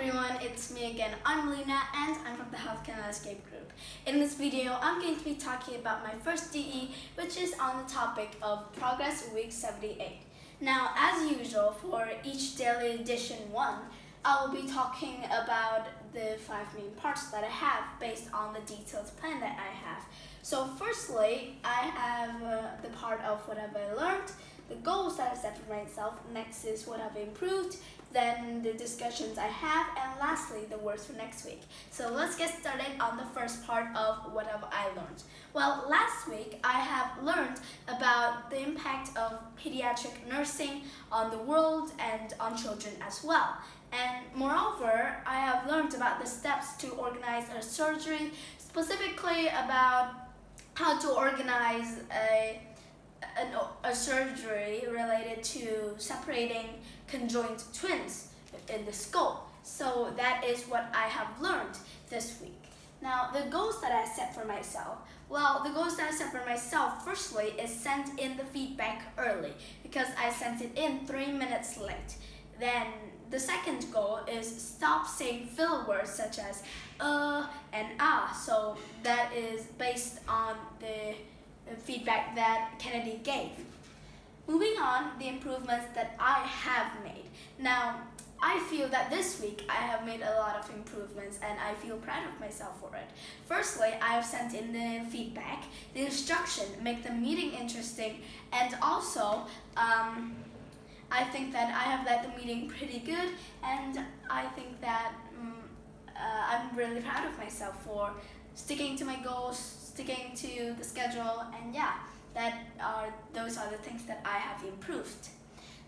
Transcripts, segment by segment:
everyone, it's me again. I'm Luna and I'm from the Healthcare Landscape group. In this video, I'm going to be talking about my first DE, which is on the topic of Progress Week 78. Now, as usual, for each daily edition 1, I will be talking about the 5 main parts that I have based on the detailed plan that I have. So firstly, I have the part of what have I learned, the goals that I set for myself. Next is what I've improved, then the discussions I have, and lastly, the words for next week. So let's get started on the first part of what have I learned. Well, last week I have learned about the impact of pediatric nursing on the world and on children as well. And moreover, I have learned about the steps to organize a surgery, specifically about how to organize a surgery related to separating conjoined twins in the skull. So that is what I have learned this week. Now, the goals that I set for myself. Well, the goals that I set for myself, firstly, is send in the feedback early because I sent it in 3 minutes late. Then the second goal is stop saying filler words such as and ah. So that is based on the feedback that Kennedy gave. Moving on, the improvements that I have made. Now, I feel that this week I have made a lot of improvements and I feel proud of myself for it. Firstly, I have sent in the feedback, the instruction, make the meeting interesting, and also I think that I have led the meeting pretty good, and I think that I'm really proud of myself for sticking to my goals, sticking to the schedule, and yeah, those are the things that I have improved.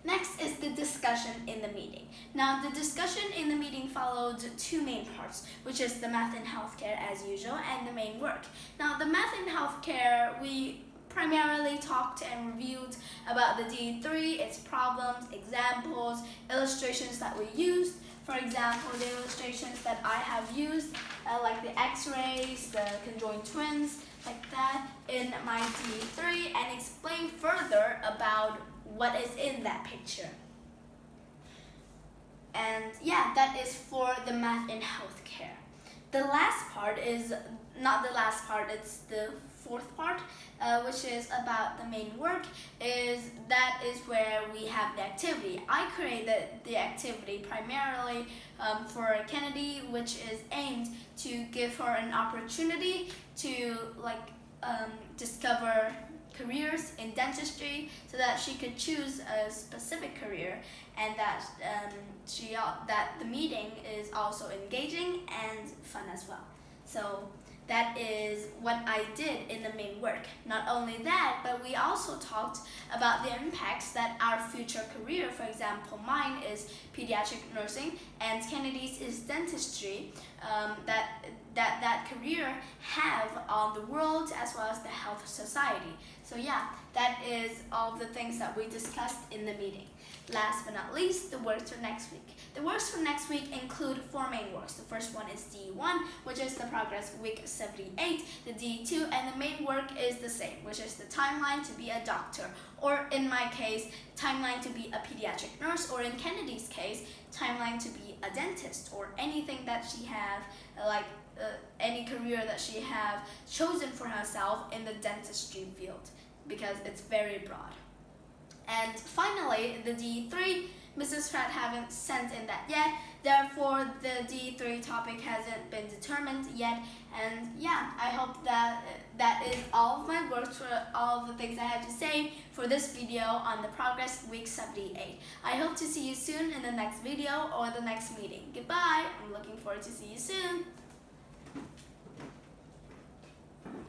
Next is the discussion in the meeting. Now, the discussion in the meeting followed 2 main parts, which is the math and healthcare as usual, and the main work. Now, the math and healthcare, we primarily talked and reviewed about the D3, its problems, examples, illustrations that we used. For example, the illustrations that I have used, like the x-rays, the conjoined twins, like that, in my D3, and explain further about what is in that picture. And yeah, that is for the math and healthcare. The last part is not the last part, it's the 4th part, which is about the main work. That is where we have the activity. I created the activity primarily for Kennedy, which is aimed to give her an opportunity to discover careers in dentistry so that she could choose a specific career, and that the meeting is also engaging and fun as well. So that is what I did in the main work. Not only that, but we also talked about the impacts that our future career, for example, mine is pediatric nursing and Kennedy's is dentistry, that career have on the world as well as the health society. So yeah, that is all the things that we discussed in the meeting. Last but not least, the works for next week. The works for next week include 4 main works. The first one is D1, which is the Progress Week 78. The D2 and the main work is the same, which is the timeline to be a doctor, or in my case, timeline to be a pediatric nurse, or in Kennedy's case, timeline to be a dentist, or anything that she have, any career that she have chosen for herself in the dentistry field, because it's very broad. And finally, the D3, Mrs. Pratt haven't sent in that yet, therefore the D3 topic hasn't been determined yet. And yeah, I hope that is all of my works for all of the things I had to say for this video on the Progress Week 78. I hope to see you soon in the next video or the next meeting. Goodbye, I'm looking forward to see you soon.